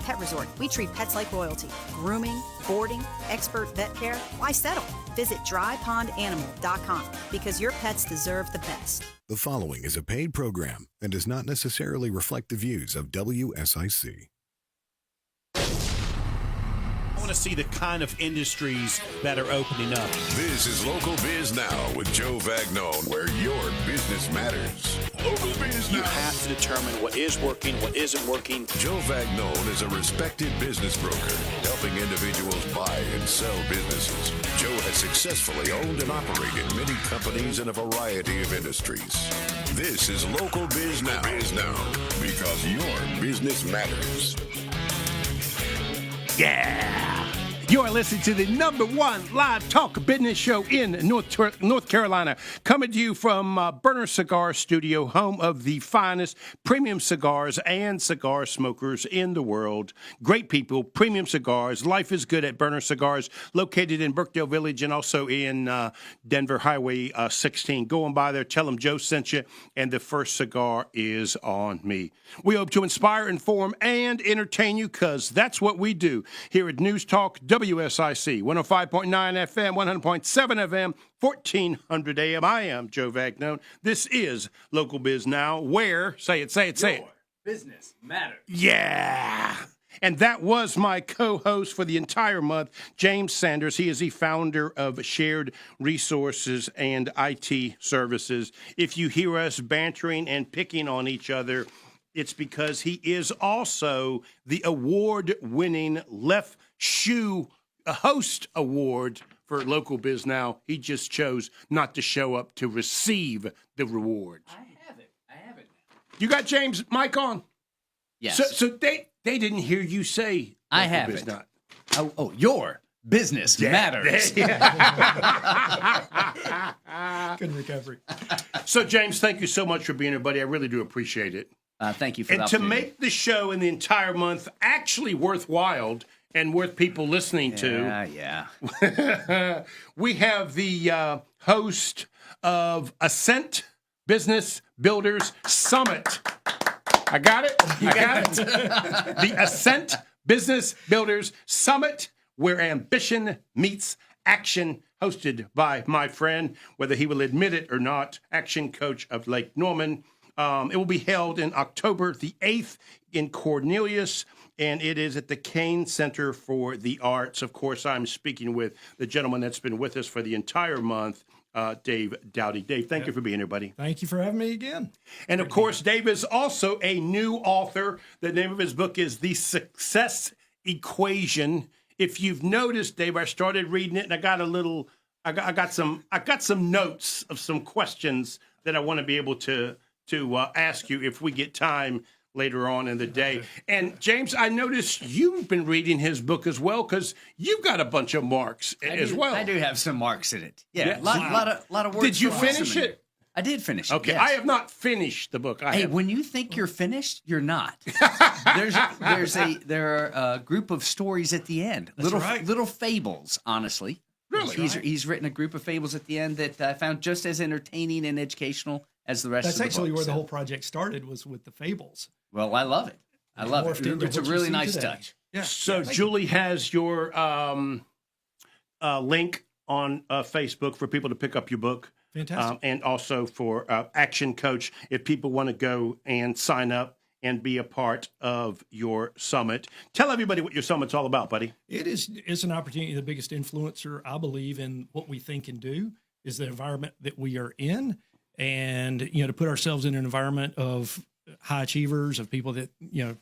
Pet Resort, we treat pets like royalty. Grooming, boarding, expert vet care. Why settle? Visit drypondanimal.com because your pets deserve the best. The following is a paid program and does not necessarily reflect the views of WSIC. I want to see the kind of industries that are opening up. This is Local Biz Now with Joe Vagnone, where your business matters. Local Biz Now. You have to determine what is working, what isn't working. Joe Vagnone is a respected business broker, helping individuals buy and sell businesses. Joe has successfully owned and operated many companies in a variety of industries. This is Local Biz Now, because your business matters. Yeah! You are listening to the #1 live talk business show in North Carolina, coming to you from Burner Cigar Studio, home of the finest premium cigars and cigar smokers in the world. Great people, premium cigars. Life is good at Burner Cigars, located in Birkdale Village and also in Denver Highway 16. Go on by there, tell them Joe sent you, and the first cigar is on me. We hope to inspire, inform, and entertain you, because that's what we do here at News Talk WSIC, 105.9 FM, 100.7 FM, 1400 AM. I am Joe Vagnone. This is Local Biz Now, where, say it. Your business matters. Yeah. And that was my co-host for the entire month, James Sanders. He is the founder of Shared Resources and IT Services. If you hear us bantering and picking on each other, it's because he is also the award-winning Left Shoe Host Award for Local Biz Now. He just chose not to show up to receive the reward. I have it. You got James' mic on? Yes. So they didn't hear you say I Local have Biz it. Now. Oh, your business matters. Good recovery. So, James, thank you so much for being here, buddy. I really do appreciate it. Thank you for the And to opportunity. make the show in the entire month actually worthwhile and worth people listening to, Yeah. we have the host of Ascent Business Builders Summit. I got it? The Ascent Business Builders Summit, where ambition meets action, hosted by my friend, whether he will admit it or not, action coach of Lake Norman. It will be held in October the 8th in Cornelius, and it is at the Kane Center for the Arts. Of course, I'm speaking with the gentleman that's been with us for the entire month, Dave Dowdy. Dave, thank you for being here, buddy. Thank you for having me again. And, of course, Dave is also a new author. The name of his book is The Success Equation. If you've noticed, Dave, I started reading it, and I got some notes of some questions that I want to be able to ask you if we get time later on in the day. And James, I noticed you've been reading his book as well, because you've got a bunch of marks as well. I do have some marks in it. Yeah, Yeah. lot of words. Did you for finish listening. it? I did finish it. Okay, yes. I have not finished the book. Hey, when you think you're finished, you're not. There are a group of stories at the end. Little fables, honestly. Really? He's written a group of fables at the end that I found just as entertaining and educational as the rest of the book. That's actually where the whole project started, was with the fables. Well, I love it. I love it. Morphed into It's a what you really see nice today. touch. Yeah. So Julie has your link on Facebook for people to pick up your book. Fantastic. And also for Action Coach, if people want to go and sign up and be a part of your summit. Tell everybody what your summit's all about, buddy. It's an opportunity. The biggest influencer, I believe, in what we think and do is the environment that we are in. And, to put ourselves in an environment of high achievers, of people that,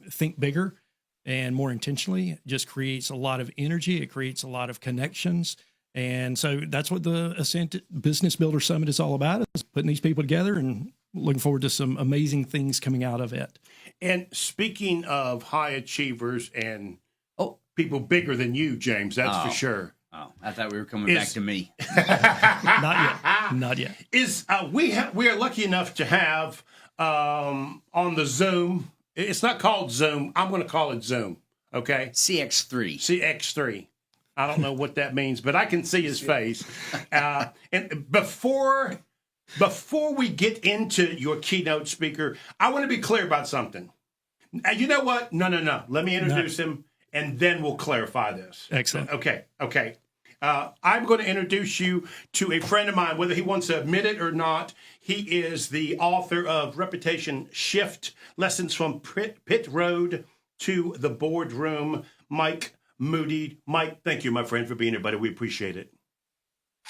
think bigger and more intentionally, just creates a lot of energy. It creates a lot of connections. And so that's what the Ascent Business Builder Summit is all about, is putting these people together, and looking forward to some amazing things coming out of it. And speaking of high achievers and people bigger than you, James, that's for sure. Oh, I thought we were coming back to me. Not yet. We are lucky enough to have on the Zoom. It's not called Zoom. I'm going to call it Zoom. Okay. CX3. I don't know what that means, but I can see his face. And before we get into your keynote speaker, I want to be clear about something. You know what? No. Let me introduce him, and then we'll clarify this. Excellent. Okay. I'm going to introduce you to a friend of mine, whether he wants to admit it or not. He is the author of Reputation Shift, Lessons from Pit Road to the Boardroom, Mike Mooney. Mike, thank you, my friend, for being here, buddy. We appreciate it.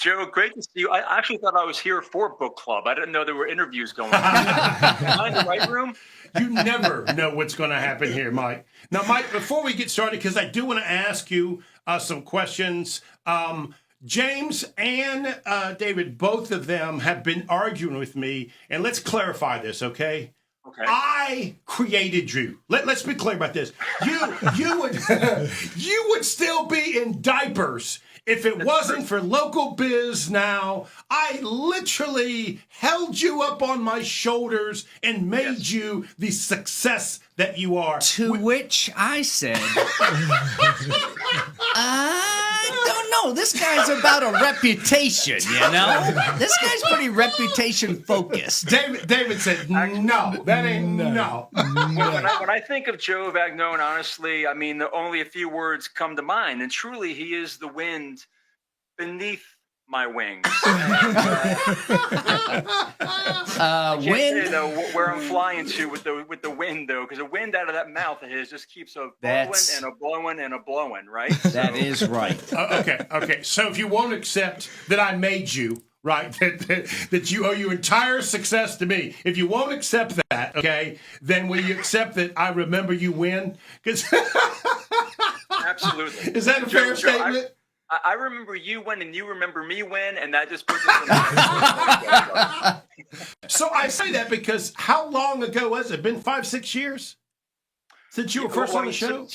Joe, great to see you. I actually thought I was here for book club. I didn't know there were interviews going on. Am I in the right room? You never know what's going to happen here, Mike. Now, Mike, before we get started, because I do want to ask you some questions. James and David, both of them have been arguing with me, and let's clarify this, okay? Okay. I created you. Let's be clear about this. You would you would still be in diapers if it wasn't for Local Biz Now. I literally held you up on my shoulders and made you the success that you are. To which I said, I don't know. This guy's about a reputation, you know? This guy's pretty reputation focused. David said, no, that ain't no. When I think of Joe Vagnone, honestly, I mean, only a few words come to mind. And truly, he is the wind beneath my wings. Wind? Though, where I'm flying to with the wind, though, because the wind out of that mouth of his just keeps a blowing and a blowing and a blowing, right? That is right. Okay. So if you won't accept that I made you, right, that you owe your entire success to me, if you won't accept that, okay, then will you accept that I remember you when? Absolutely. Is that a fair statement? I remember you when, and you remember me when, and that just puts us in So I say that because how long ago was it? Been 5-6 years since you were first on the show?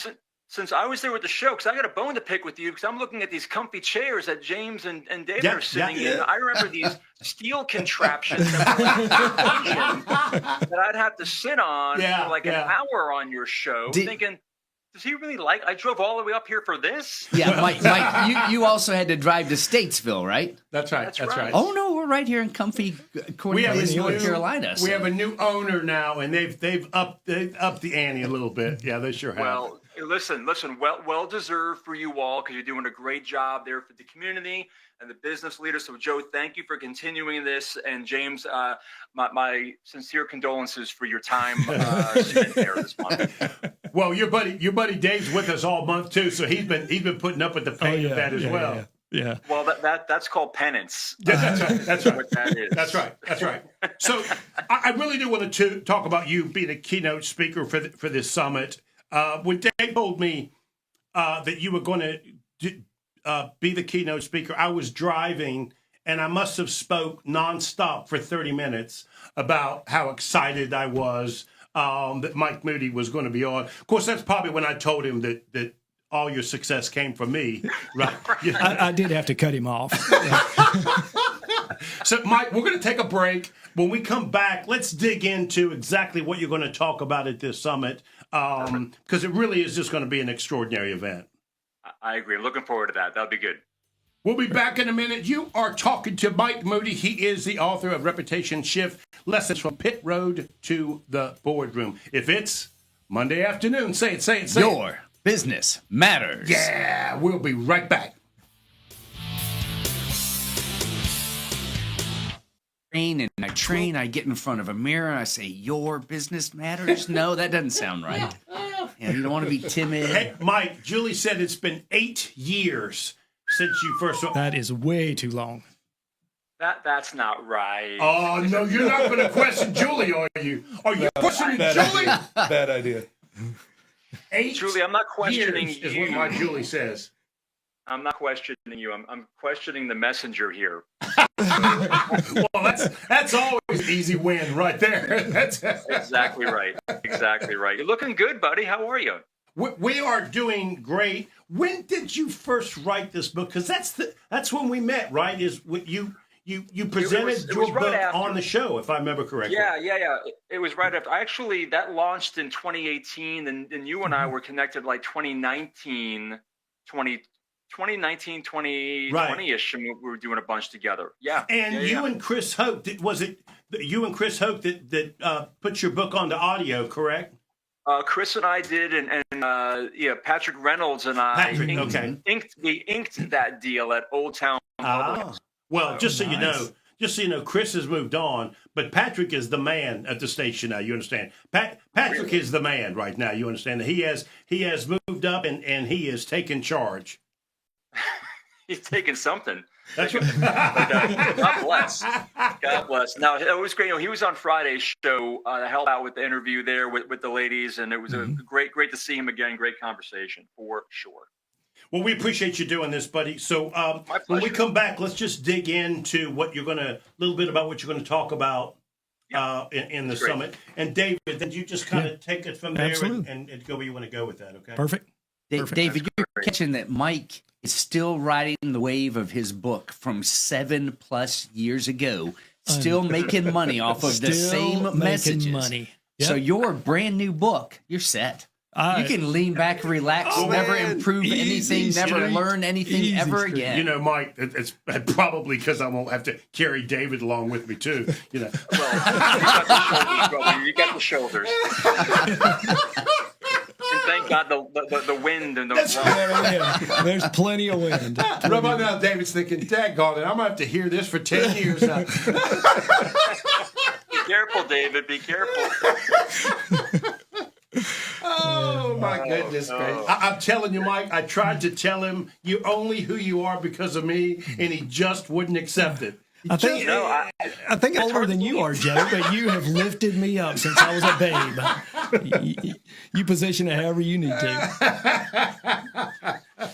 Since I was there with the show, because I got a bone to pick with you, because I'm looking at these comfy chairs that James and David are sitting in. I remember these steel contraptions that I'd have to sit on for like an hour on your show, thinking, does he really like? I drove all the way up here for this. Yeah, Mike, you also had to drive to Statesville, right? That's right. That's right. Oh no, we're right here in comfy Cornelius, North Carolina. We have a new owner now, and they've upped the ante a little bit. Yeah, they sure have. Well, listen, well deserved for you all, because you're doing a great job there for the community and the business leaders. So, Joe, thank you for continuing this, and James, my sincere condolences for your time spent there this month. Well, your buddy Dave's with us all month too, so he's been putting up with the pain of that as well. Yeah. Well, that's called penance. Yeah, that's right. What that is. That's right. So I really do want to talk about you being a keynote speaker for this summit. When Dave told me that you were going to be the keynote speaker, I was driving, and I must have spoke nonstop for 30 minutes about how excited I was that Mike Mooney was going to be on. Of course, that's probably when I told him that all your success came from me, right? I did have to cut him off. So, Mike, we're going to take a break. When we come back, let's dig into exactly what you're going to talk about at this summit, because it really is just going to be an extraordinary event. I agree. Looking forward to that. That'll be good. We'll be back in a minute. You are talking to Mike Mooney. He is the author of Reputation Shift, Lessons from Pit Road to the Boardroom. If it's Monday afternoon, say it. Your business matters. Yeah, we'll be right back. I get in front of a mirror, and I say, your business matters? No, that doesn't sound right. You don't want to be timid. Hey, Mike, Julie said it's been 8 years since you first... That is way too long. That's not right. Oh, no, you're not going to question Julie, are you? Are you questioning Julie? Bad idea. Julie, I'm not questioning years is you. what my Julie says. I'm not questioning you. I'm questioning the messenger here. Well, that's always easy win right there. That's exactly right. Exactly right. You're looking good, buddy. How are you? We are doing great. When did you first write this book? Because that's when we met, right? Is what you presented your book on the show, if I remember correctly. Yeah. It was right after. That launched in 2018, and you and I were connected like 2019, 2020-ish, and we were doing a bunch together. Yeah. And you and Chris Hope, was it you and Chris Hope that put your book onto audio, correct? Chris and I did, and Patrick Reynolds and I inked that deal at Old Town Public. Well, just so you know, Chris has moved on, but Patrick is the man at the station now. You understand? Patrick is the man right now. You understand that he has moved up and he is taking charge. He's taking something. That's right. God bless. God bless. Now, it was great. He was on Friday's show to help out with the interview there with the ladies, and it was a great to see him again. Great conversation for sure. Well, we appreciate you doing this, buddy. So when we come back, let's just dig into what you're going to, a little bit about what you're going to talk about in the summit. And David, then you just kind of take it from there and go where you want to go with that, okay? Perfect. David, you're catching that Mike is still riding the wave of his book from 7+ years ago, still making money off of the same messages. Money. Yep. So your brand new book, you're set. You can lean back, relax, never improve anything, never learn anything ever again. You know, Mike, it's probably because I won't have to carry David along with me, too. You know. Well, you got the shoulders. And thank God the wind and the There's plenty of wind. Right about now, David's thinking, daggone it, I'm going to have to hear this for 10 years now. Be careful, David. Be careful. Oh, my goodness. I'm telling you, Mike, I tried to tell him you're only who you are because of me, and he just wouldn't accept it. I think I'm older than you are, Joe, but you have lifted me up since I was a babe. You position it however you need to.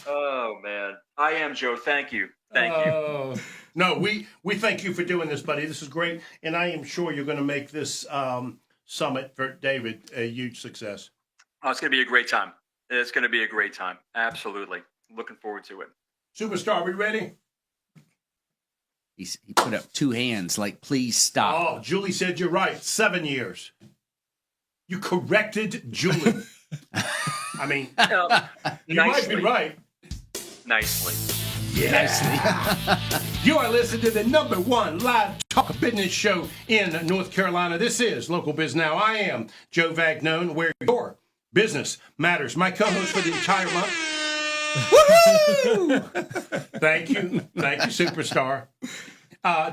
Oh, man. I am, Joe. Thank you. Thank you. No, we thank you for doing this, buddy. This is great, and I am sure you're going to make this summit for David a huge success. Oh, it's going to be a great time. It's going to be a great time. Absolutely. Looking forward to it. Superstar, are we ready? He put up 2 hands like, please stop. Oh, Julie said you're right. 7 years. You corrected Julie. I mean, you might be right. Nicely. Yeah. You are listening to the #1 live talk business show in North Carolina. This is Local Biz Now. I am Joe Vagnone, where your business matters. My co-host for the entire month. Woo! Thank you, superstar.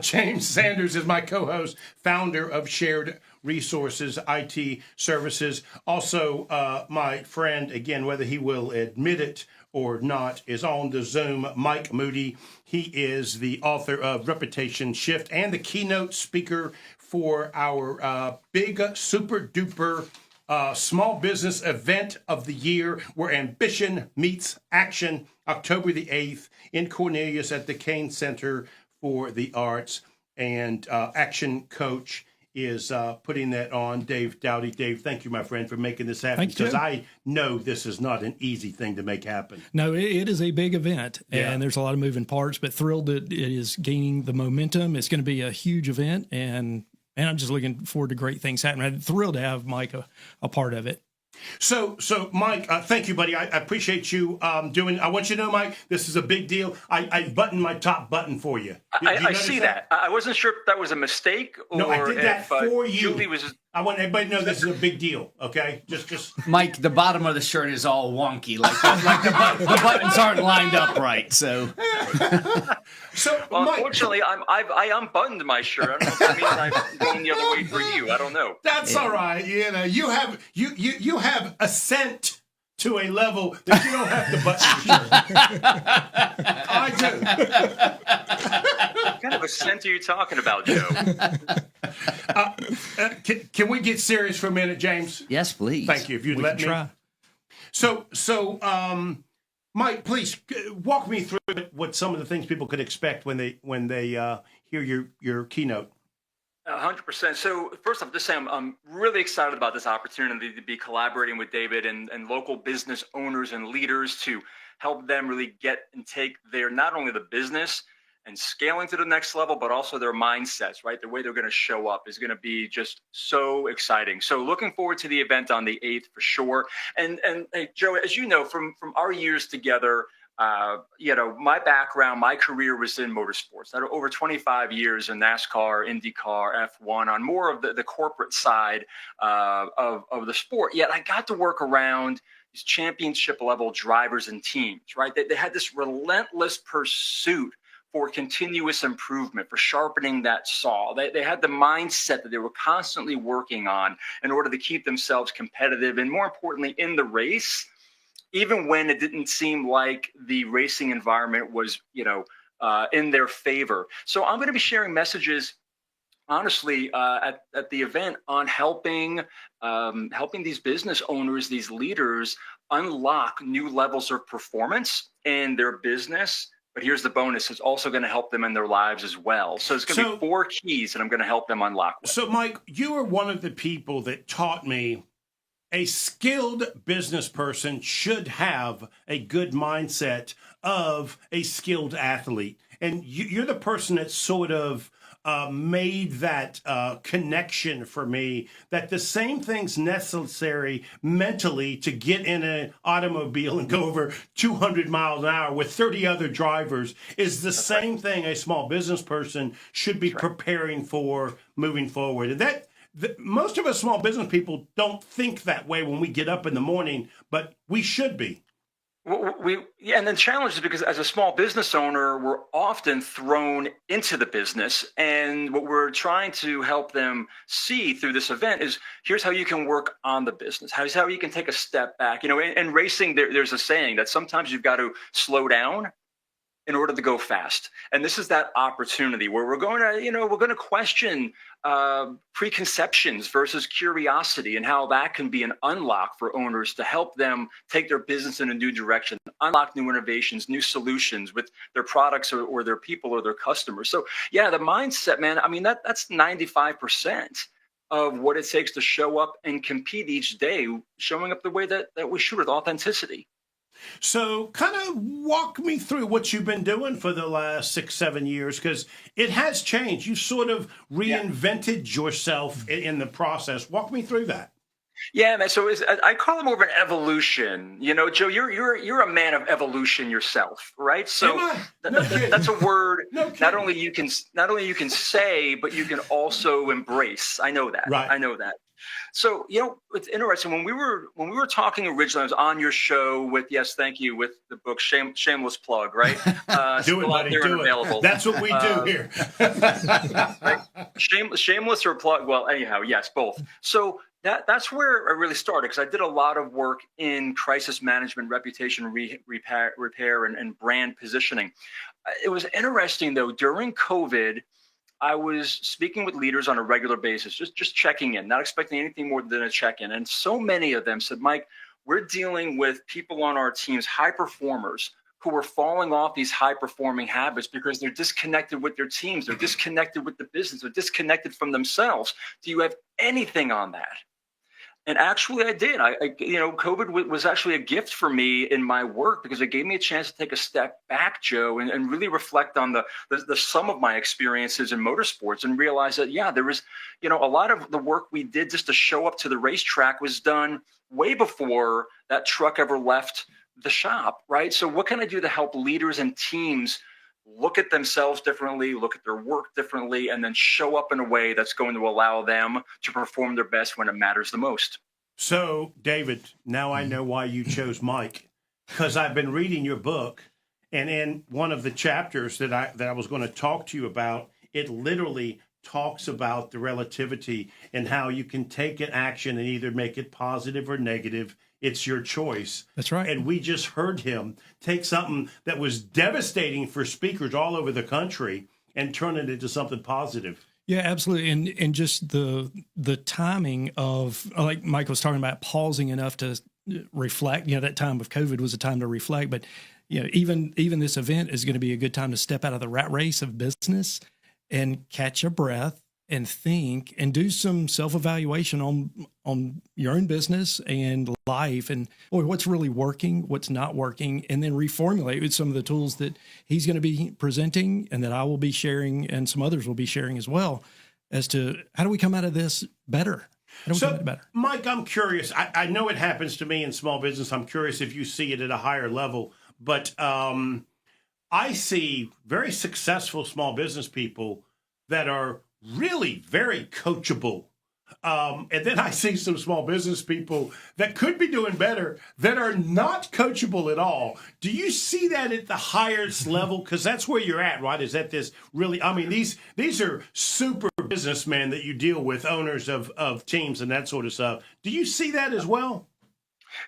James Sanders is my co-host, founder of Shared Resources IT Services. Also, my friend, again, whether he will admit it or not, is on the Zoom, Mike Mooney. He is the author of Reputation Shift and the keynote speaker for our big super duper small business event of the year where ambition meets action, October the 8th in Cornelius at the Kane Center for the Arts. And Action Coach is putting that on. Dave Dowdy. Dave, thank you, my friend, for making this happen. Because I know this is not an easy thing to make happen. No, it is a big event, and there's a lot of moving parts, but thrilled that it is gaining the momentum. It's going to be a huge event, and I'm just looking forward to great things happening. I'm thrilled to have Mike a part of it. So Mike, thank you, buddy. I appreciate you doing. I want you to know, Mike, this is a big deal. I buttoned my top button for you. I see that. I wasn't sure if that was a mistake or no, I did that for you. Julie was. I want everybody to know this is a big deal. Okay, just. Mike, the bottom of the shirt is all wonky, like the buttons aren't lined up right. So well, Mike, unfortunately, I unbuttoned my shirt. I don't know if that means I'm going the other way for you. I don't know. That's all right. You know, you have Ascent to a level that you don't have to button your shirt. I do. What kind of Ascent are you talking about, Joe? Can we get serious for a minute, James? Yes, please. Thank you. If you'd let me. Try. So, Mike, please walk me through what some of the things people could expect when they hear your keynote. 100%. So first off, just saying I'm really excited about this opportunity to be collaborating with David and local business owners and leaders to help them really get and take their, not only the business and scaling to the next level, but also their mindsets, right? The way they're going to show up is going to be just so exciting. So looking forward to the event on the 8th for sure. And hey, Joe, as you know, from our years together, my background, my career was in motorsports. I had over 25 years in NASCAR, IndyCar, F1 on more of the corporate side of the sport. Yet I got to work around these championship level drivers and teams, right? They had this relentless pursuit for continuous improvement, for sharpening that saw. They had the mindset that they were constantly working on in order to keep themselves competitive and, more importantly, in the race, even when it didn't seem like the racing environment was, in their favor. So I'm going to be sharing messages, honestly, at the event on helping these business owners, these leaders, unlock new levels of performance in their business. But here's the bonus. It's also going to help them in their lives as well. So it's going to be 4 keys that I'm going to help them unlock with. So, Mike, you are one of the people that taught me a skilled business person should have a good mindset of a skilled athlete. And you're the person that sort of made that connection for me, that the same things necessary mentally to get in an automobile and go over 200 miles an hour with 30 other drivers is the same thing a small business person should be preparing for moving forward. And most of us small business people don't think that way when we get up in the morning, but we should be. And then challenge is because as a small business owner, we're often thrown into the business. And what we're trying to help them see through this event is here's how you can work on the business. Here's how you can take a step back. In racing, there's a saying that sometimes you've got to slow down in order to go fast. And this is that opportunity where we're going to question preconceptions versus curiosity and how that can be an unlock for owners to help them take their business in a new direction, unlock new innovations, new solutions with their products or their people or their customers. So yeah, the mindset, man, I mean, that's 95% of what it takes to show up and compete each day, showing up the way that we should with authenticity. So kind of walk me through what you've been doing for the last 6-7 years, because it has changed. You sort of reinvented yourself in the process. Walk me through that. Yeah, man. So I call it more of an evolution. Joe, you're a man of evolution yourself, right? So that's a word not only you can say, but you can also embrace. I know that. Right. I know that. So, it's interesting. When we were talking originally, I was on your show with the book Shameless Plug, right? Do it, buddy. Do it. That's what we do here. Right? Shameless or plug? Well, anyhow, yes, both. So that's where I really started, because I did a lot of work in crisis management, reputation repair, and brand positioning. It was interesting, though, during COVID, I was speaking with leaders on a regular basis, just checking in, not expecting anything more than a check-in. And so many of them said, Mike, we're dealing with people on our teams, high performers, who are falling off these high-performing habits because they're disconnected with their teams. They're disconnected with the business. They're disconnected from themselves. Do you have anything on that? And actually, I did. COVID was actually a gift for me in my work, because it gave me a chance to take a step back, Joe, and really reflect on the sum of my experiences in motorsports, and realize that, there was, a lot of the work we did just to show up to the racetrack was done way before that truck ever left the shop, right? So what can I do to help leaders and teams look at themselves differently, look at their work differently, and then show up in a way that's going to allow them to perform their best when it matters the most? So, David, now I know why you chose Mike, because I've been reading your book, and in one of the chapters that I was going to talk to you about, it literally talks about the relativity and how you can take an action and either make it positive or negative. It's your choice. That's right. And we just heard him take something that was devastating for speakers all over the country and turn it into something positive. Yeah, absolutely. And just the timing of, like Mike was talking about, pausing enough to reflect. That time of COVID was a time to reflect. But, even this event is going to be a good time to step out of the rat race of business and catch a breath and think and do some self-evaluation on your own business and life, and what's really working, what's not working, and then reformulate with some of the tools that he's going to be presenting and that I will be sharing and some others will be sharing as well, as to how do we come out of this better? How do we come out of it better? Mike, I'm curious. I know it happens to me in small business. I'm curious if you see it at a higher level. but I see very successful small business people that are really very coachable. And then I see some small business people that could be doing better that are not coachable at all. Do you see that at the highest level? Because that's where you're at, right? Is that this really, I mean, these are super businessmen that you deal with, owners of teams and that sort of stuff. Do you see that as well?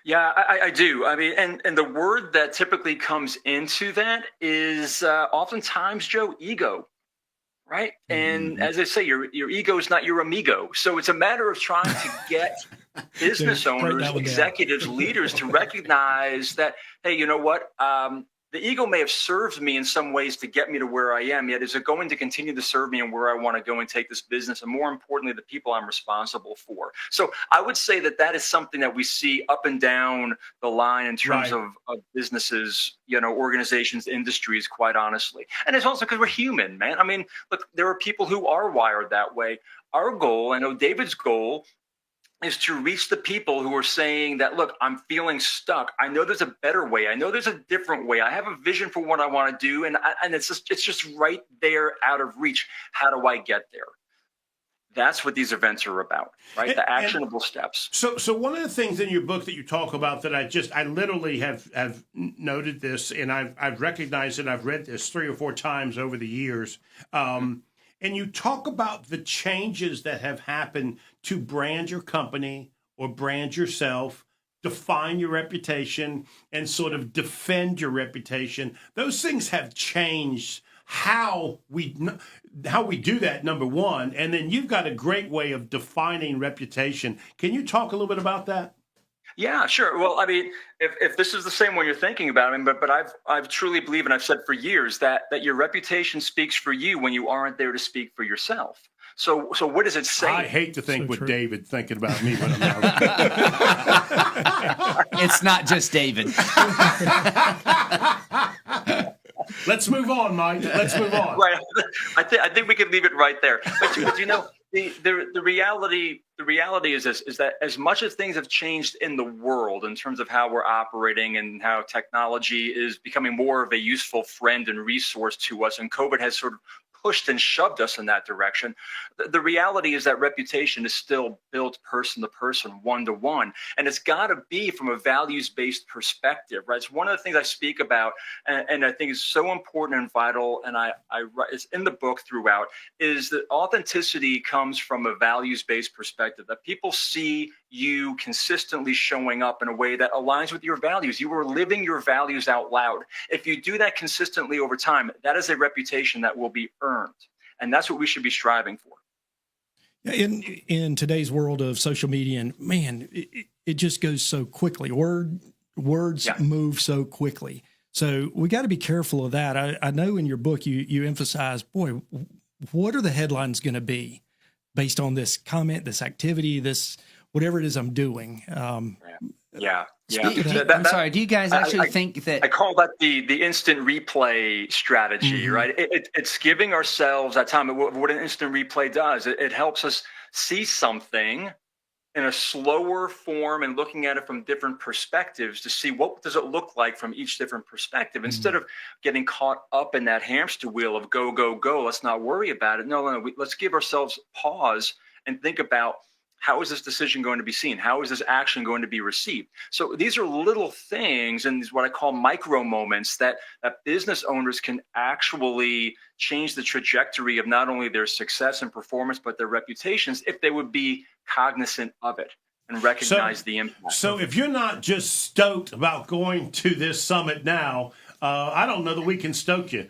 Yeah, I do. I mean, and the word that typically comes into that is oftentimes, Joe, ego. Right. And as I say, your ego is not your amigo. So it's a matter of trying to get business owners, executives, leaders to recognize that, hey, you know what? The ego may have served me in some ways to get me to where I am, yet is it going to continue to serve me and where I want to go and take this business? And more importantly, the people I'm responsible for. So I would say that is something that we see up and down the line in terms of businesses, organizations, industries, quite honestly. And it's also because we're human, man. I mean, look, there are people who are wired that way. Our goal, I know David's goal, is to reach the people who are saying that, look, I'm feeling stuck. I know there's a better way. I know there's a different way. I have a vision for what I want to do. And it's just right there out of reach. How do I get there? That's what these events are about, right? The actionable steps. So one of the things in your book that you talk about that I literally have noted this, and I've recognized it. I've read this 3 or 4 times over the years. And you talk about the changes that have happened to brand your company or brand yourself, define your reputation, and sort of defend your reputation. Those things have changed how we do that, number one. And then you've got a great way of defining reputation. Can you talk a little bit about that? Yeah, sure. Well, I mean, if this is the same one you're thinking about, I mean, but I've truly believed, and I've said for years that your reputation speaks for you when you aren't there to speak for yourself. So what does it say? I hate to think with David thinking about me when I'm out. It's not just David. Let's move on, Mike. Let's move on. Right. I think we could leave it right there. But the reality is this: is that as much as things have changed in the world in terms of how we're operating and how technology is becoming more of a useful friend and resource to us, and COVID has sort of pushed and shoved us in that direction, the reality is that reputation is still built person to person, one to one, and it's got to be from a values-based perspective, right? It's one of the things I speak about, and I think is so important and vital, and it's in the book throughout, is that authenticity comes from a values-based perspective, that people see you consistently showing up in a way that aligns with your values. You are living your values out loud. If you do that consistently over time, that is a reputation that will be earned. And that's what we should be striving for. In today's world of social media, and man, it just goes so quickly. Words move so quickly. So we got to be careful of that. I know in your book you emphasize, boy, what are the headlines going to be based on this comment, this activity, this whatever it is I'm doing? I'm sorry. Do you guys actually think that? I call that the instant replay strategy, right? It's giving ourselves that time. What an instant replay does, it helps us see something in a slower form and looking at it from different perspectives to see what does it look like from each different perspective. Instead of getting caught up in that hamster wheel of go, go, go, let's not worry about it. No, let's give ourselves pause and think about, how is this decision going to be seen? How is this action going to be received? So these are little things, and these what I call micro moments that business owners can actually change the trajectory of not only their success and performance, but their reputations if they would be cognizant of it and recognize the impact. So if you're not just stoked about going to this summit now, I don't know that we can stoke you.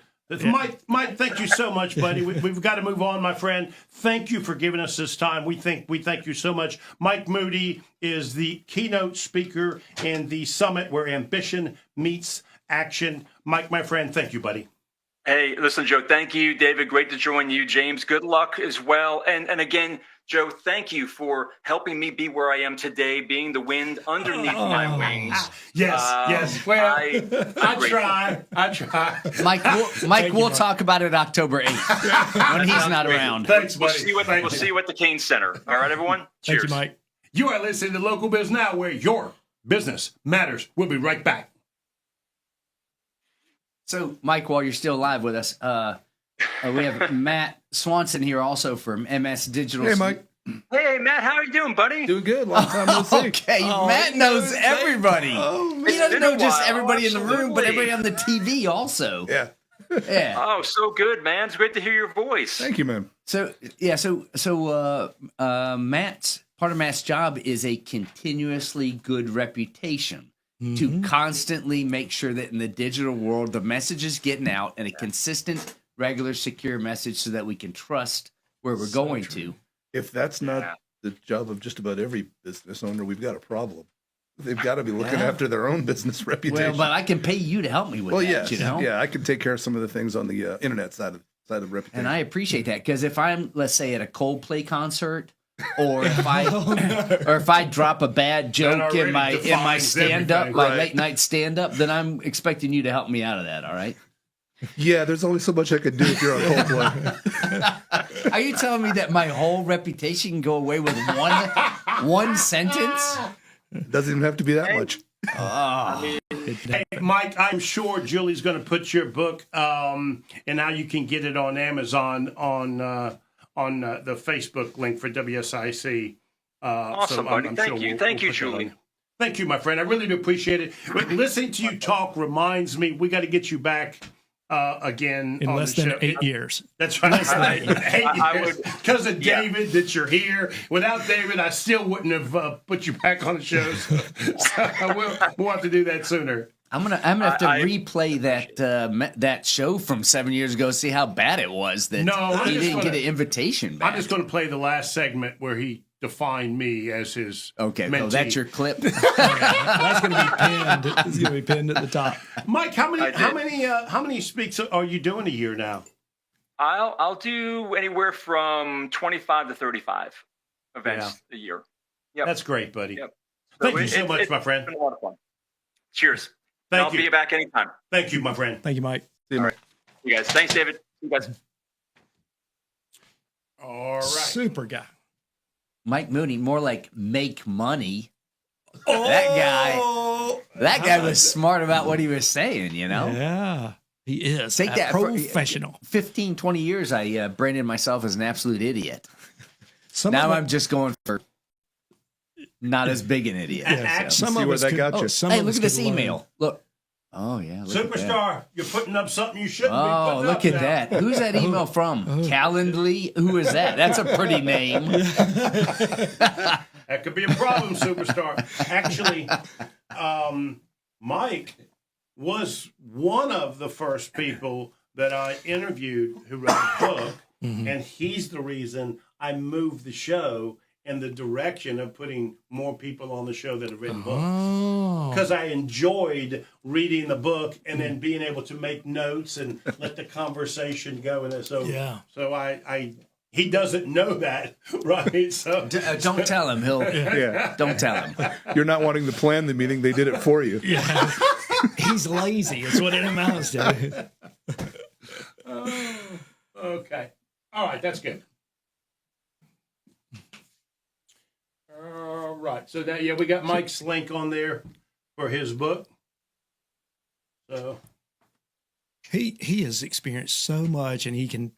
Mike, thank you so much, buddy. We've got to move on, my friend. Thank you for giving us this time. We thank you so much. Mike Mooney is the keynote speaker in the summit where ambition meets action. Mike, my friend, thank you, buddy. Hey, listen, Joe, thank you. David, great to join you. James, good luck as well. And again, Joe, thank you for helping me be where I am today, being the wind underneath my wings. Yes. Well, I try. Mike, we'll talk about it October 8th when he's not around. Thanks, buddy. We'll see you at the Kane Center. All right, everyone? Cheers. Thank you, Mike. You are listening to Local Biz Now, where your business matters. We'll be right back. So, Mike, while you're still live with us, we have Matt Swanson here also from MS Digital. Hey, Mike. Hey, Matt, how are you doing, buddy? Doing good. Long time no see. Okay, Matt knows everybody. He doesn't know just everybody in the room, but everybody on the TV also. Yeah. Yeah. Oh, so good, man. It's great to hear your voice. Thank you, man. So Matt's part of Matt's job is a continuously good reputation to constantly make sure that in the digital world the message is getting out and a consistent, regular, secure message so that we can trust where we're going to. If that's not the job of just about every business owner, we've got a problem. They've got to be looking after their own business reputation. Well, but I can pay you to help me with that, yes. you know? Yeah, I can take care of some of the things on the internet side of reputation. And I appreciate that because if I'm, let's say, at a Coldplay concert, or if I drop a bad joke in my stand up, my late night stand up, then I'm expecting you to help me out of that. All right? Yeah, there's only so much I could do if you're on Coldplay. Are you telling me that my whole reputation can go away with one sentence? Doesn't even have to be that much. Hey, Mike, I'm sure Julie's going to put your book, and now you can get it on Amazon on the Facebook link for WSIC. Awesome, buddy. Thank you. Thank you, Julie. Thank you, my friend. I really do appreciate it. But listening to you talk reminds me we got to get you back again in on less the than show. 8 years. That's right. 8 years. Because of David that you're here. Without David, I still wouldn't have put you back on the show. So we'll have to do that sooner. I'm gonna have to replay that show from 7 years ago. See how bad it was that he didn't get an invitation back. I'm just going to play the last segment where he defined me as his mentee. So that's your clip. That's going to be pinned. It's going to be pinned at the top. Mike, how many speaks are you doing a year now? I'll do anywhere from 25 to 35 events a year. Yep. That's great, buddy. Yep. Thank you so much, my friend. It's been a lot of fun. Cheers. Thank you. I'll be back anytime. Thank you, my friend. Thank you, Mike. See you, Mike. You guys. Thanks, David. You guys. All right. Super guy. Mike Mooney, more like make money. That guy was smart about what he was saying, you know? Yeah, he is. Take that professional. 15, 20 years, I branded myself as an absolute idiot. Now I'm just going for not as big an idiot. Yeah, so. some See of where us that could, got you. Hey, look at this email. Look. Oh, yeah. Look Superstar, you're putting up something you shouldn't be putting up. Oh, look at that. Who's that email from? Calendly? Who is that? That's a pretty name. That could be a problem, Superstar. Actually, Mike was one of the first people that I interviewed who wrote a book, and he's the reason I moved the show in the direction of putting more people on the show that have written books. Because I enjoyed reading the book and then being able to make notes and let the conversation go. And so he doesn't know that, right? So don't tell him. Don't tell him. You're not wanting to plan the meeting. They did it for you. Yeah. He's lazy. It's what it amounts to. Okay. All right. That's good. All right. So now, we got Mike's link on there for his book. So he has experienced so much, and he can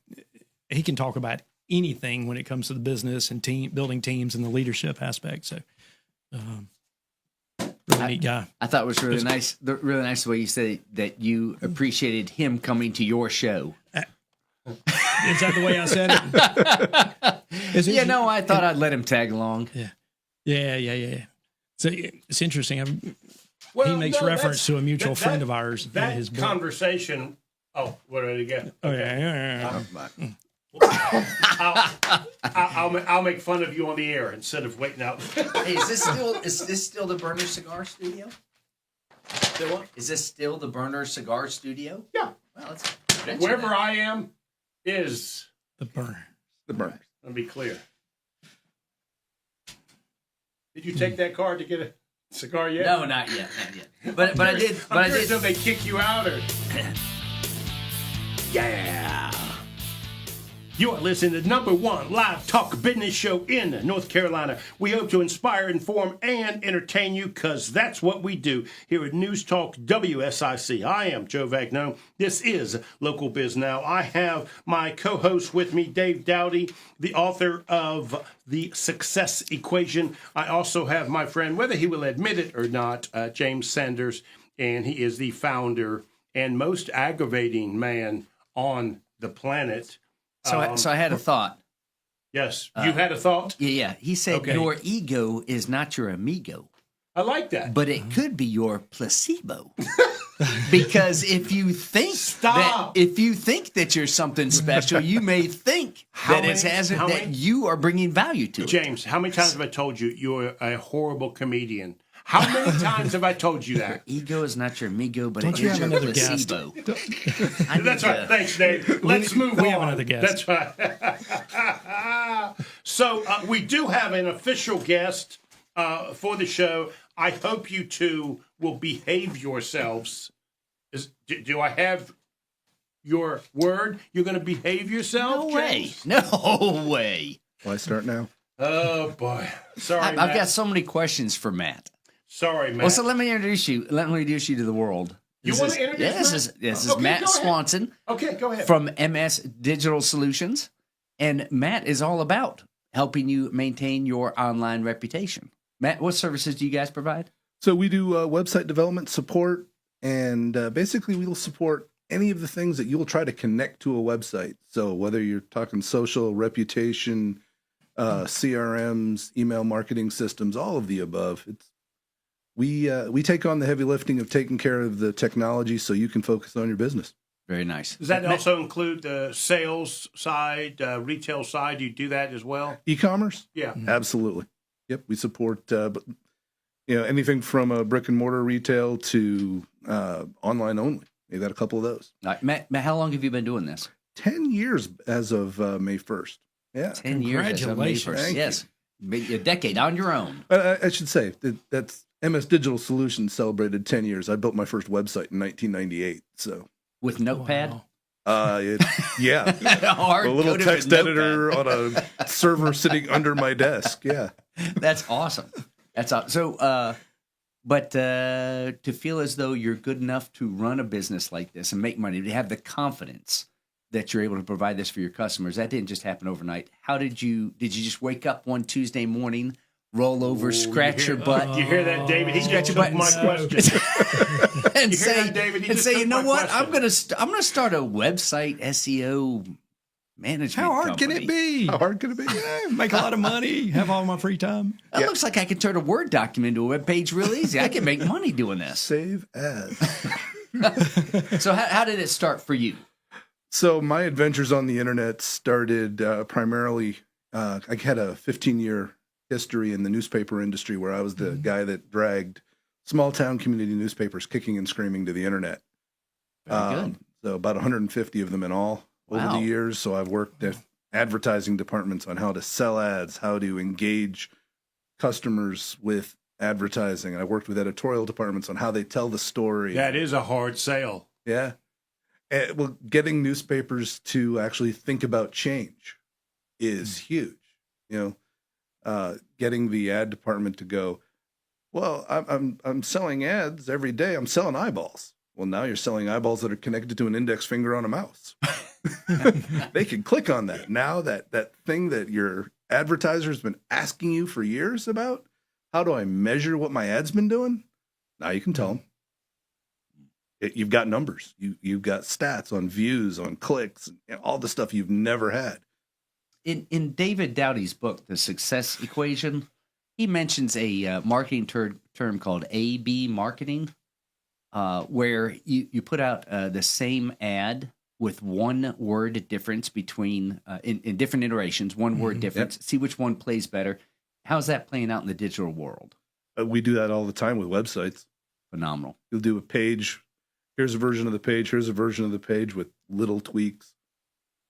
talk about anything when it comes to the business and building teams and the leadership aspect. So, really neat guy. I thought it was really nice. Really nice the way you said that you appreciated him coming to your show. Is that the way I said it? I thought I'd let him tag along. Yeah. So it's interesting. He makes reference to a mutual friend of ours in his book. Conversation. Oh, where did it go? Oh, yeah. I'll make fun of you on the air instead of waiting out. Hey, is this still the Burner Cigar Studio? Is this still the Burner Cigar Studio? Yeah. Well, let's wherever I am is the Burner. The Burner. Let me be clear. Did you take that card to get a cigar yet? No, not yet. But I did. But I did. Until they kick you out, or yeah. You are listening to the number one live talk business show in North Carolina. We hope to inspire, inform, and entertain you because that's what we do here at News Talk WSIC. I am Joe Vagnone. This is Local Biz Now. I have my co-host with me, Dave Dowdy, the author of The Success Equation. I also have my friend, whether he will admit it or not, James Sanders, and he is the founder and most aggravating man on the planet. So I had a thought. Yes, you had a thought? Yeah. He said Okay. your ego is not your amigo, I like that. but it could be your placebo. Because if you think that you're something special, you may think that you are bringing value to it. James, how many times have I told you you're a horrible comedian? How many times have I told you that? Ego is not your amigo, but Don't it you is have your another guest? placebo. That's right. Thanks, Dave. Let's move on. We have another guest. That's right. So we do have an official guest for the show. I hope you two will behave yourselves. Do I have your word? You're going to behave yourself? No way. James? No way. Will I start now? Oh, boy. Sorry, I've Matt. got so many questions for Matt. Sorry, Matt. Well, so let me introduce you. Let me introduce you to the world. You want to introduce Yeah, Matt? this is Okay, Matt go ahead. Swanson Okay, go ahead. from MS Digital Solutions. And Matt is all about helping you maintain your online reputation. Matt, what services do you guys provide? So we do website development support, and basically we will support any of the things that you will try to connect to a website. So whether you're talking social, reputation, CRMs, email marketing systems, all of the above. We take on the heavy lifting of taking care of the technology so you can focus on your business. Very nice. Does that also include the sales side, retail side? Do you do that as well? E-commerce? Yeah. Absolutely. Yep. We support anything from a brick and mortar retail to online only. We've got a couple of those. Matt, how long have you been doing this? 10 years as of May 1st. Yeah. 10 years. as of May 1st. Thank Yes. A decade on your own. I should say that's MS Digital Solutions celebrated 10 years. I built my first website in 1998. So With Notepad? yeah, Hard a little coded text with editor on a server sitting under my desk. Yeah. That's awesome. That's awesome. So, but to feel as though you're good enough to run a business like this and make money, to have the confidence that you're able to provide this for your customers, that didn't just happen overnight. How did you just wake up one Tuesday morning, roll over, scratch your butt? You hear that, David? He Scratch just your took butt my question. and You hear say, that, David? He and just say, took you know my what? question. I'm gonna start a website SEO management. How hard can it company. be? How hard could it be? Make a lot of money, have all my free time. It looks like I can turn a Word document into a web page real easy. I can make money doing this. Save as. So how did it start for you? So my adventures on the internet started primarily. I had a 15-year history in the newspaper industry where I was the guy that dragged small town community newspapers kicking and screaming to the internet. Very good. So about 150 of them in all over Wow. the years. So I've worked at advertising departments on how to sell ads, how to engage customers with advertising. I worked with editorial departments on how they tell the story. That is a hard sale. Yeah. Well, getting newspapers to actually think about change is huge. Getting the ad department to go, well, I'm selling ads every day. I'm selling eyeballs. Well, now you're selling eyeballs that are connected to an index finger on a mouse. They can click on that. Now that thing that your advertiser's been asking you for years about, how do I measure what my ad's been doing? Now you can tell them. You've got numbers. You've got stats on views, on clicks, and all the stuff you've never had. In David Dowdy's book, The Success Equation, he mentions a marketing term called A/B marketing, where you put out the same ad with one word difference between in different iterations, one word difference. See which one plays better. How's that playing out in the digital world? We do that all the time with websites. Phenomenal. You'll do a page. Here's a version of the page. Here's a version of the page with little tweaks.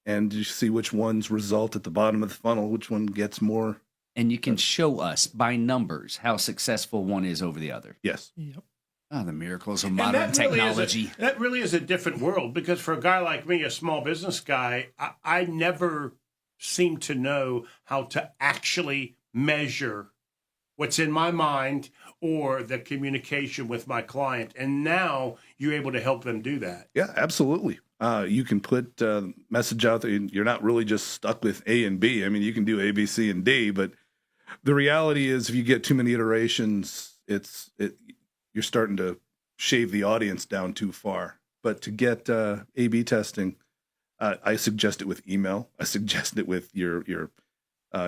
And you see which ones result at the bottom of the funnel, which one gets more. And you can show us by numbers how successful one is over the other. Yes. Yep. Oh, the miracles of And modern that really technology. that really is a different world, because for a guy like me, a small business guy, I never seem to know how to actually measure what's in my mind or the communication with my client. And now you're able to help them do that. Yeah, absolutely. You can put message out there. You're not really just stuck with A and B. I mean, you can do A, B, C, and D, but the reality is if you get too many iterations, you're starting to shave the audience down too far. But to get A/B testing, I suggest it with email. I suggest it with your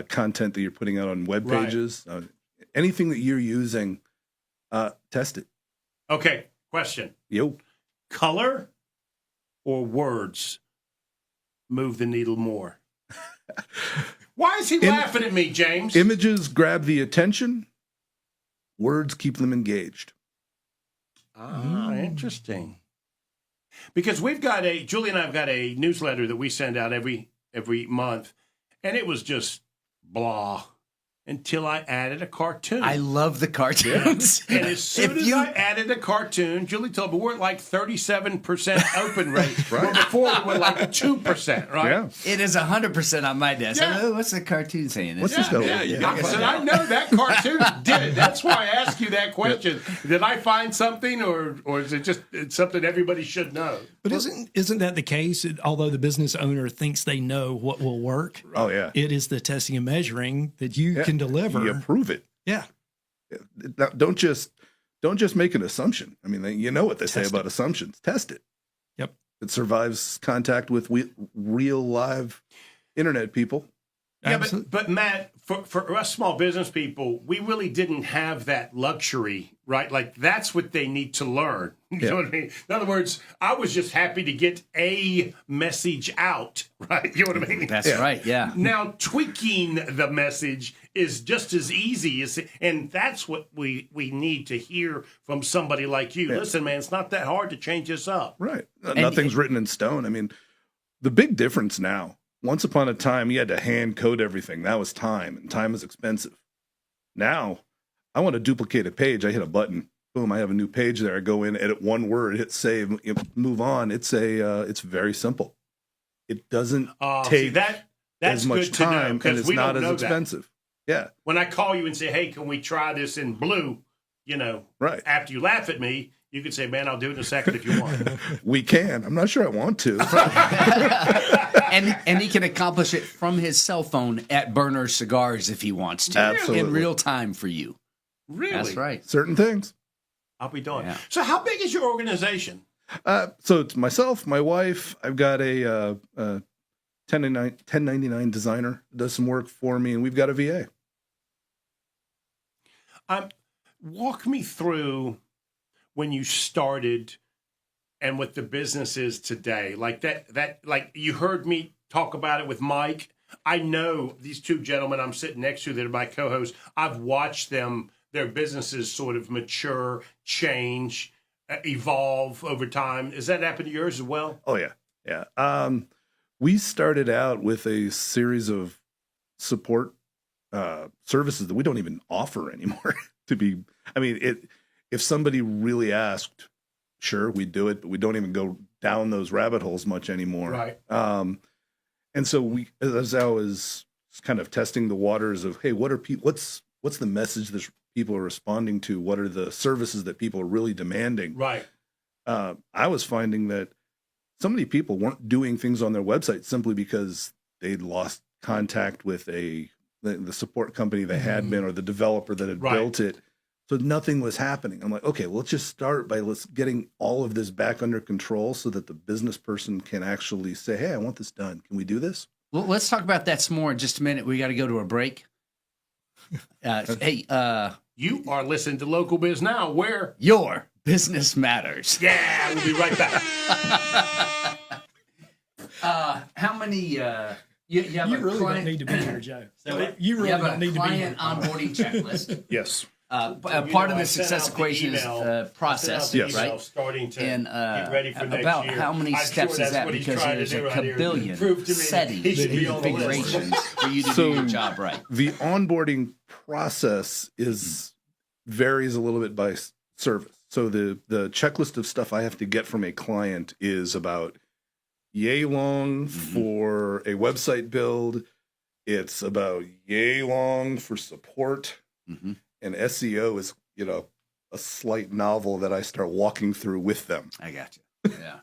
content that you're putting out on web pages. Anything that you're using, test it. Okay, question. Yo. Color or words move the needle more? Why is he laughing at me, James? Images grab the attention. Words keep them engaged. Interesting. Because Julie and I have got a newsletter that we send out every month, and it was just blah until I added a cartoon. I love the cartoons. And as soon as I added a cartoon, Julie told me we're at like 37% open rate. Right. Well, before we were like 2%, right? Yeah. It is 100% on my desk. Yeah. Oh, what's the cartoon saying? What's this? I said, I know that cartoon did it. That's why I asked you that question. Did I find something, or is it just something everybody should know? But isn't that the case? Don't the business owner thinks they know what will work? Oh, yeah. It is the testing and measuring that you can deliver. You prove it. Yeah. Don't just make an assumption. I mean, you know what they say about assumptions. Test it. Yep. It survives contact with real live internet people. Yeah, but Matt, for us small business people, we really didn't have that luxury, right? Like, that's what they need to learn. You know what I mean? In other words, I was just happy to get a message out, right? You know what I mean? That's right, yeah. Now, tweaking the message is just as easy and that's what we need to hear from somebody like you. Yeah. Listen, man, it's not that hard to change this up. Right. Nothing's written in stone. I mean, the big difference now, once upon a time, you had to hand code everything. That was time, and time is expensive. Now, I want to duplicate a page. I hit a button. Boom, I have a new page there. I go in, edit one word, hit save, move on. It's very simple. It doesn't take as much time, and it's not as expensive. Yeah. When I call you and say, hey, can we try this in blue? Right. After you laugh at me, you can say, man, I'll do it in a second if you want. We can. I'm not sure I want to. and he can accomplish it from his cell phone at Burner Cigars if he wants to. Absolutely. In real time for you. Really? That's right. Certain things. I'll be done. Yeah. So how big is your organization? So it's myself, my wife. I've got a 1099 designer who does some work for me, and we've got a VA. Walk me through when you started and what the business is today. Like like you heard me talk about it with Mike. I know these two gentlemen I'm sitting next to that are my co-hosts. I've watched their businesses sort of mature, change, evolve over time. Has that happened to yours as well? Oh, yeah. Yeah. We started out with a series of support services that we don't even offer anymore. If somebody really asked, sure, we'd do it, but we don't even go down those rabbit holes much anymore. Right. And so as I was kind of testing the waters of, hey, what's the message that people are responding to? What are the services that people are really demanding? Right. I was finding that so many people weren't doing things on their website simply because they'd lost contact with the support company they had been, or the developer that had built it. So nothing was happening. I'm like, okay, well, let's just start by getting all of this back under control so that the business person can actually say, hey, I want this done. Can we do this? Well, let's talk about that some more in just a minute. We got to go to a break. You are listening to Local Biz Now, where your business matters. Yeah, we'll be right back. How many... You really don't need to be here, Joe. So you really don't need to be here. You have a client onboarding checklist. Yes. Part of the success equation is process, right? Starting to and get ready for next about year. how many steps is that? Because there's a kabillion settings and configurations for you to do your job right. The onboarding process varies a little bit by service. So the checklist of stuff I have to get from a client is about yay long for a website build. It's about yay long for support. And SEO is, a slight novel that I start walking through with them. I got you. Yeah.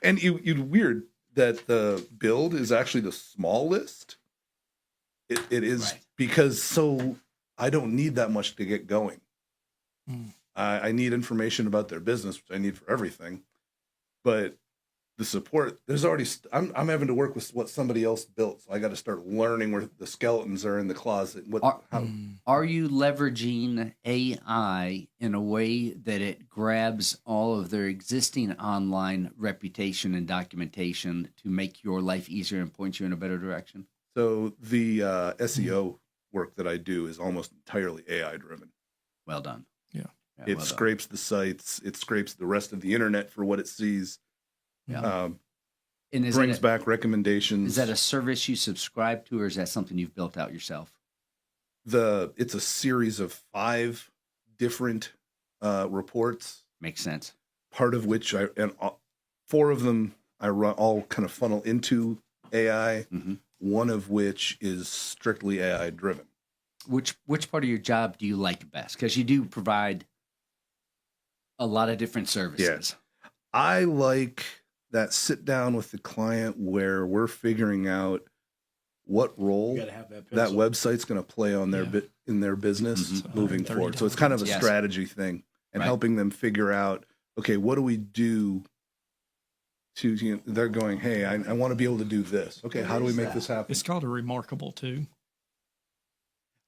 And you'd weird that the build is actually the small list. It is because I don't need that much to get going. I need information about their business, which I need for everything. But the support, there's already, I'm having to work with what somebody else built. So I got to start learning where the skeletons are in the closet. Are you leveraging AI in a way that it grabs all of their existing online reputation and documentation to make your life easier and point you in a better direction? So the SEO work that I do is almost entirely AI driven. Well done. Yeah. It scrapes the sites. It scrapes the rest of the internet for what it sees. Yeah. And brings back recommendations. Is that a service you subscribe to, or is that something you've built out yourself? It's a series of 5 different reports. Makes sense. Part of which 4 of them I run all kind of funnel into AI. One of which is strictly AI driven. Which part of your job do you like best? Because you do provide a lot of different services. Yes. I like that sit down with the client where we're figuring out what role that website's going to play on their in their business moving forward. So it's kind of a strategy thing and helping them figure out, okay, what do we do to, they're going, hey, I want to be able to do this. Okay, how do we make this happen? It's called a remarkable too.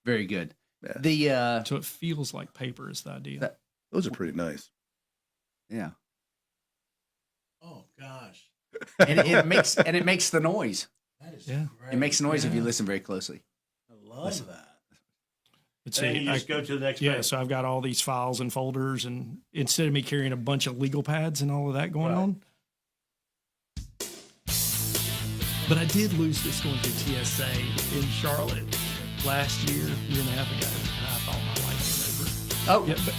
Very good. Yeah. So it feels like paper is the idea. Those are pretty nice. Yeah. Oh gosh. And it makes the noise. That is great. It makes noise if you listen very closely. I love that. Let's And see, you just go to the next yeah, page. so I've got all these files and folders, and instead of me carrying a bunch of legal pads and all of that going on. But I did lose this going to TSA in Charlotte last year and a half ago. And I thought my life was over. Oh. Yeah, but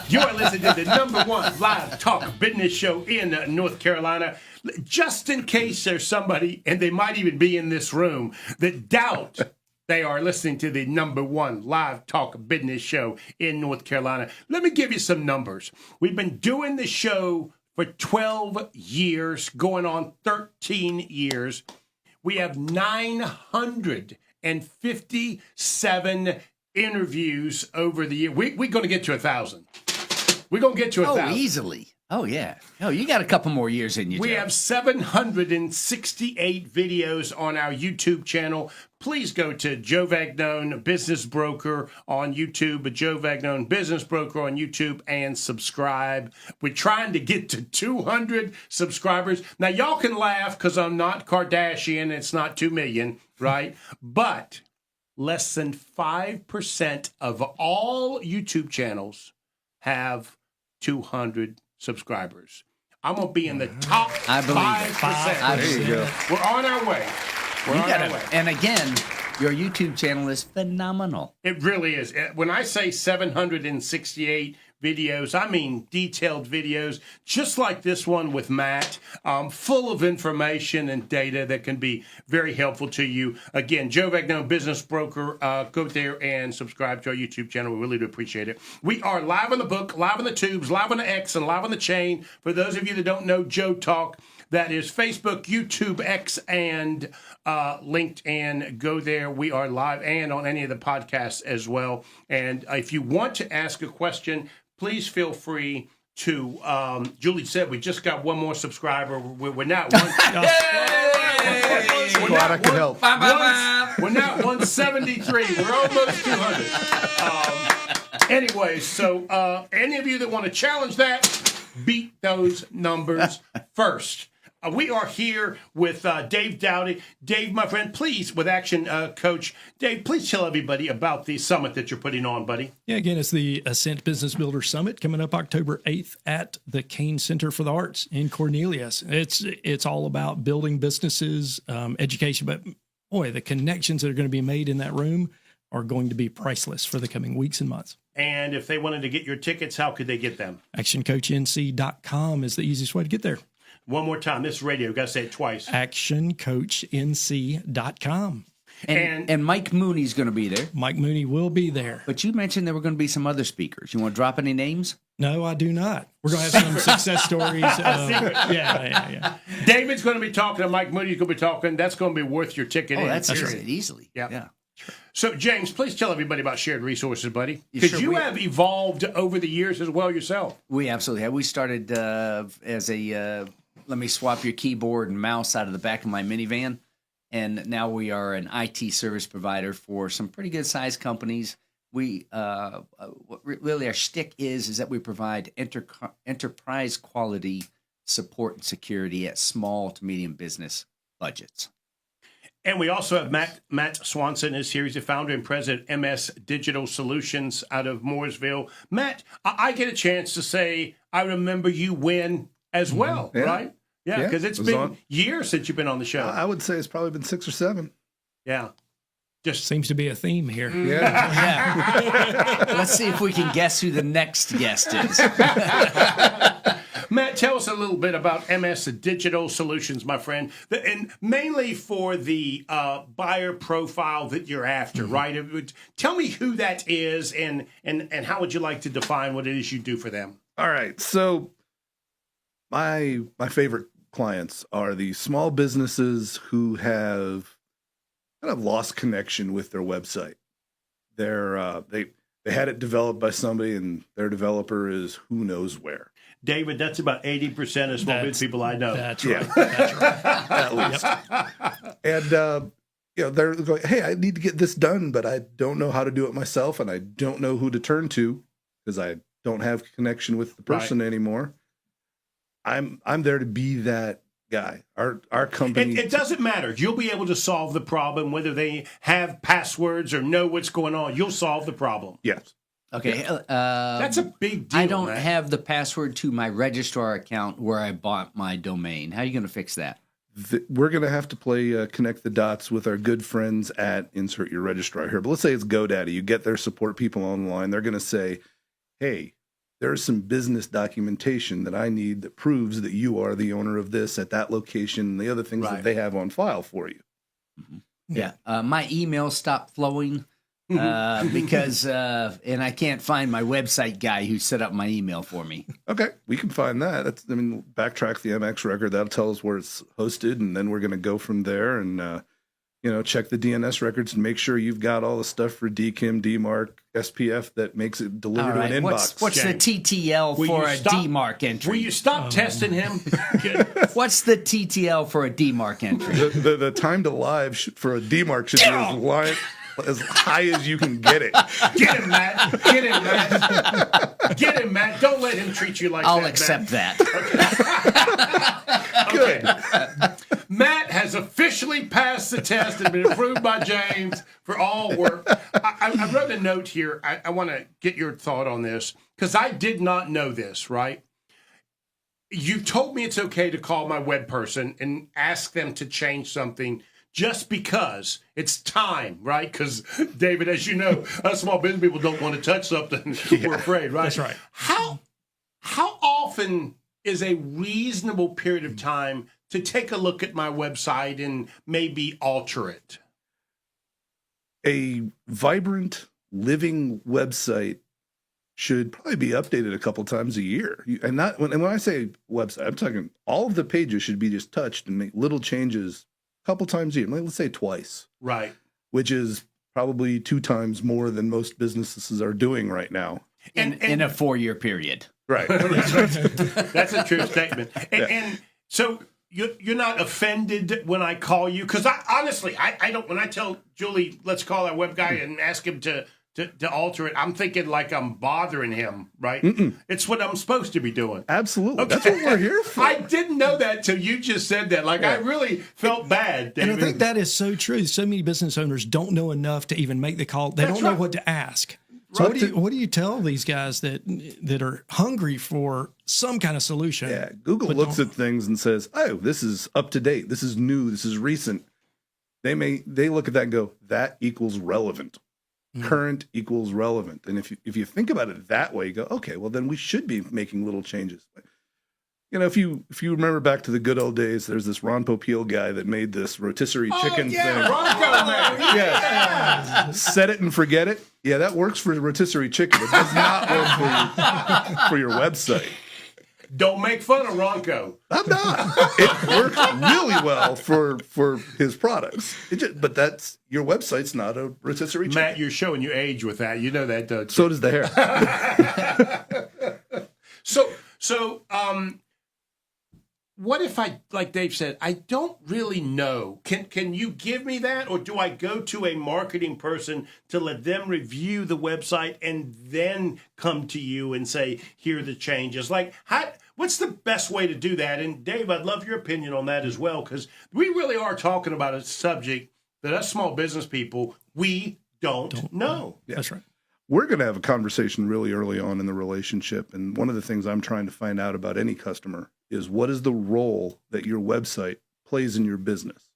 You are listening to the #1 live talk business show in North Carolina. Just in case there's somebody, and they might even be in this room, that doubt they are listening to the #1 live talk business show in North Carolina, let me give you some numbers. We've been doing the show for 12 years, going on 13 years. We have 957 interviews over the year. We're going to get to 1,000. We're going to get to 1,000. Oh, easily. Oh, yeah. Oh, you got a couple more years in you, We Joe. have 768 videos on our YouTube channel. Please go to Joe Vagnone Business Broker on YouTube, Joe Vagnone Business Broker on YouTube, and subscribe. We're trying to get to 200 subscribers. Now, y'all can laugh because I'm not Kardashian. It's not 2 million, right? But less than 5% of all YouTube channels have 200 subscribers. I'm going to be in the top 5%. There you go. We're on our way. And again, your YouTube channel is phenomenal. It really is. When I say 768 videos, I mean detailed videos, just like this one with Matt, full of information and data that can be very helpful to you. Again, Joe Vagnone Business Broker. Go there and subscribe to our YouTube channel. We really do appreciate it. We are live on the book, live on the tubes, live on the X, and live on the chain. For those of you that don't know Joe Talk, that is Facebook, YouTube, X, and LinkedIn. Go there. We are live and on any of the podcasts as well. And if you want to ask a question, please feel free to. Julie said we just got one more subscriber. We're not one. Glad I could help. We're not 173. We're almost 200. Anyway, so any of you that want to challenge that, beat those numbers first. We are here with Dave Dowdy. Dave, my friend, please, with Action Coach. Dave, please tell everybody about the summit that you're putting on, buddy. yeah, again, it's the Ascent Business Builder Summit coming up October 8th at the Kane Center for the Arts in Cornelius. It's all about building businesses, education, but boy, the connections that are going to be made in that room are going to be priceless for the coming weeks and months. And if they wanted to get your tickets, how could they get them? ActionCoachNC.com is the easiest way to get there. One more time. This is radio. Got to say it twice. ActionCoachNC.com. And Mike Mooney's going to be there. Mike Mooney will be there. But you mentioned there were going to be some other speakers. You want to drop any names? No, I do not. We're going to have some success stories. Yeah. David's going to be talking, and Mike Mooney's going to be talking. That's going to be worth your ticket. Oh, that's period. easily. Yeah. So, James, please tell everybody about Shared Resources, buddy. Yeah, Because sure. you have evolved over the years as well yourself. We absolutely have. We started as a let me swap your keyboard and mouse out of the back of my minivan. And now we are an IT service provider for some pretty good sized companies. We what really our shtick is that we provide enterprise quality support and security at small to medium business budgets. And we also have Matt Swanson is here. He's the founder and president of MS Digital Solutions out of Mooresville. Matt, I get a chance to say I remember you when as well, right? Yeah, because it's been years since you've been on the show. I would say it's probably been 6 or 7. Yeah. Just seems to be a theme here. Yeah. Let's see if we can guess who the next guest is. Matt, tell us a little bit about MS Digital Solutions, my friend, and mainly for the buyer profile that you're after, right? Tell me who that is, and how would you like to define what it is you do for them? All right. So my favorite clients are the small businesses who have kind of lost connection with their website. They had it developed by somebody, and their developer is who knows where. David, that's about 80% of small business people I know. That's right. That's right. At least. And they're going, hey, I need to get this done, but I don't know how to do it myself, and I don't know who to turn to because I don't have connection with the person anymore. I'm there to be that guy. Our company. It doesn't matter. You'll be able to solve the problem, whether they have passwords or know what's going on. You'll solve the problem. Yes. Okay. That's a big deal. I don't man. have the password to my registrar account where I bought my domain. How are you going to fix that? We're going to have to play connect the dots with our good friends at insert your registrar here. But let's say it's GoDaddy. You get their support people online. They're going to say, hey, there's some business documentation that I need that proves that you are the owner of this at that location and the other things that they have on file for you. Mm-hmm. Yeah. My email stopped flowing because and I can't find my website guy who set up my email for me. Okay, we can find that. Backtrack the MX record. That'll tell us where it's hosted, and then we're going to go from there and check the DNS records and make sure you've got all the stuff for DKIM, DMARC, SPF that makes it deliver to an inbox. What's the TTL for a DMARC entry? Will you stop testing him? What's the TTL for a DMARC entry? The time to live for a DMARC should be as high as you can get it. Get him, Matt. Get him, Matt. Get him, Matt. Don't let him treat you like that. I'll accept that. Okay. Matt has officially passed the test and been approved by James for all work. I wrote a note here. I want to get your thought on this because I did not know this, right? You told me it's okay to call my web person and ask them to change something just because it's time, right? Because, David, as you know, us small business people don't want to touch something. We're afraid, right? That's right. How often is a reasonable period of time to take a look at my website and maybe alter it? A vibrant, living website should probably be updated a couple times a year. And when I say website, I'm talking all of the pages should be just touched and make little changes a couple times a year. Let's say twice. Right. Which is probably 2 times more than most businesses are doing right now. In a 4-year period. Right. That's a true statement. And so you're not offended when I call you? Because I don't. When I tell Julie, let's call our web guy and ask him to alter it, I'm thinking like I'm bothering him, right? It's what I'm supposed to be doing. Absolutely. Okay. That's what we're here for. I didn't know that till you just said that. I really felt bad, David. And I think that is so true. So many business owners don't know enough to even make the call. They don't know what to ask. So what do you tell these guys that are hungry for some kind of solution? Yeah, Google looks at things and says, "Oh, this is up to date. This is new. This is recent." They look at that and go, "That equals relevant." Current equals relevant. And if you think about it that way, you go, okay, well then we should be making little changes. You know, if you remember back to the good old days, there's this Ron Popeil guy that made this rotisserie chicken thing. Ronco, man. Yeah. Set it and forget it. Yeah, that works for rotisserie chicken. It does not work for your website. Don't make fun of Ronco. I'm not. It works really well for his products. But that's your website's not a rotisserie chicken. Matt, you're showing your age with that. You know that, don't you? So does the hair. So, what if I, like Dave said, I don't really know. Can you give me that, or do I go to a marketing person to let them review the website and then come to you and say, here are the changes? Like, what's the best way to do that? And Dave, I'd love your opinion on that as well, because we really are talking about a subject that us small business people, we don't know. Yeah. That's right. We're going to have a conversation really early on in the relationship. And one of the things I'm trying to find out about any customer is what is the role that your website plays in your business.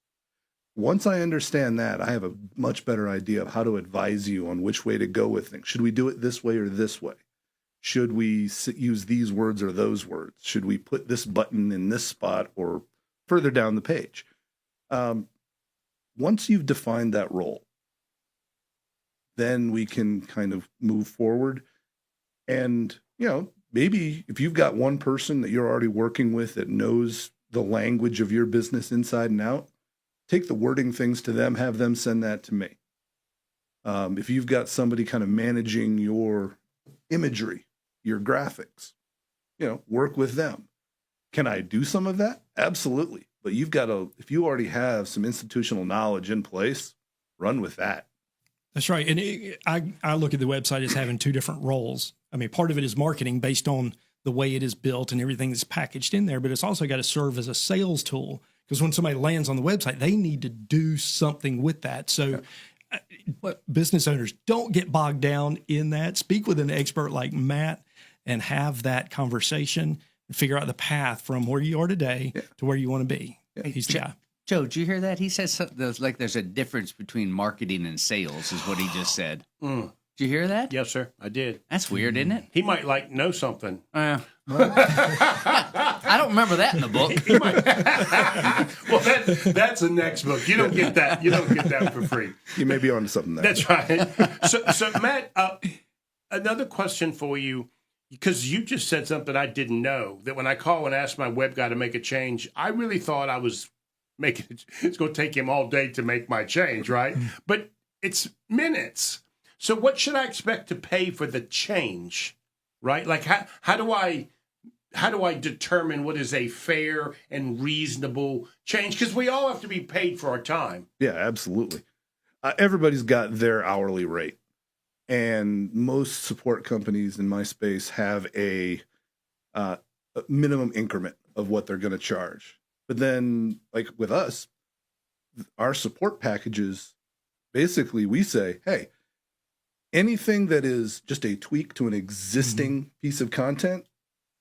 Once I understand that, I have a much better idea of how to advise you on which way to go with things. Should we do it this way or this way? Should we use these words or those words? Should we put this button in this spot or further down the page? Once you've defined that role, then we can kind of move forward. And, you know, maybe if you've got one person that you're already working with that knows the language of your business inside and out, take the wording things to them, have them send that to me. If you've got somebody kind of managing your imagery, your graphics, you know, work with them. Can I do some of that? Absolutely. But if you already have some institutional knowledge in place, run with that. That's right. And I look at the website as having two different roles. I mean, part of it is marketing based on the way it is built and everything that's packaged in there, but it's also got to serve as a sales tool, because when somebody lands on the website, they need to do something with that. So business owners, don't get bogged down in that. Speak with an expert like Matt and have that conversation and figure out the path from where you are today to where you want to be. Yeah. He's the guy. Joe, did you hear that? He says something like there's a difference between marketing and sales is what he just said. Did you hear that? Yes, sir. I did. That's weird, isn't it? He might know something. I don't remember that in the book. Well, that's the next book. You don't get that. You don't get that for free. You may be onto something there. That's right. So Matt, another question for you, because you just said something I didn't know, that when I call and ask my web guy to make a change, I really thought I was it's going to take him all day to make my change, right? But it's minutes. So what should I expect to pay for the change, right? Like how do I determine what is a fair and reasonable change? Because we all have to be paid for our time. Yeah, absolutely. Everybody's got their hourly rate. And most support companies in my space have a minimum increment of what they're going to charge. But then, like with us, our support packages, basically we say, hey, anything that is just a tweak to an existing piece of content,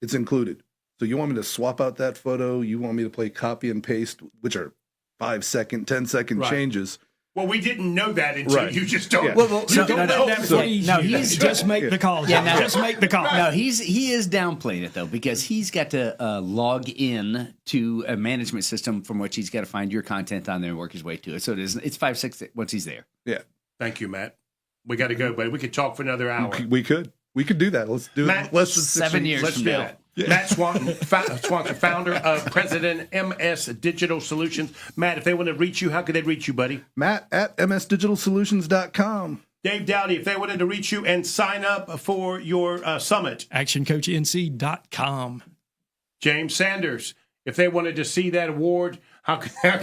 it's included. So you want me to swap out that photo, you want me to play copy and paste, which are 5-second, 10-second changes. Well, we didn't know that until you just told us. Well, he's just make the call. Yeah, just make the call. No, he is downplaying it though, because he's got to log in to a management system from which he's got to find your content on there and work his way to it. So it's 5-6 once he's there. Yeah. Thank you, Matt. We got to go, buddy. We could talk for another hour. We could do that. Let's do it. Less than 7 years Let's from do now. that. Yeah. Matt Swanson, founder of President MS Digital Solutions. Matt, if they want to reach you, how could they reach you, buddy? Matt at msdigitalsolutions.com. Dave Dowdy, if they wanted to reach you and sign up for your summit. ActionCoachNC.com. James Sanders, if they wanted to see that award, how could Come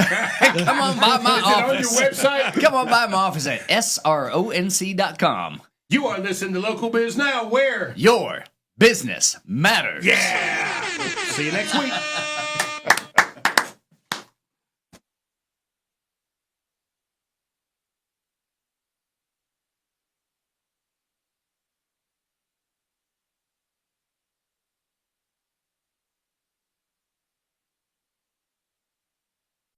on by my office. Is it on your website? Come on by my office at sronc.com. You are listening to Local Biz Now, where your business matters. Yeah. See you next week.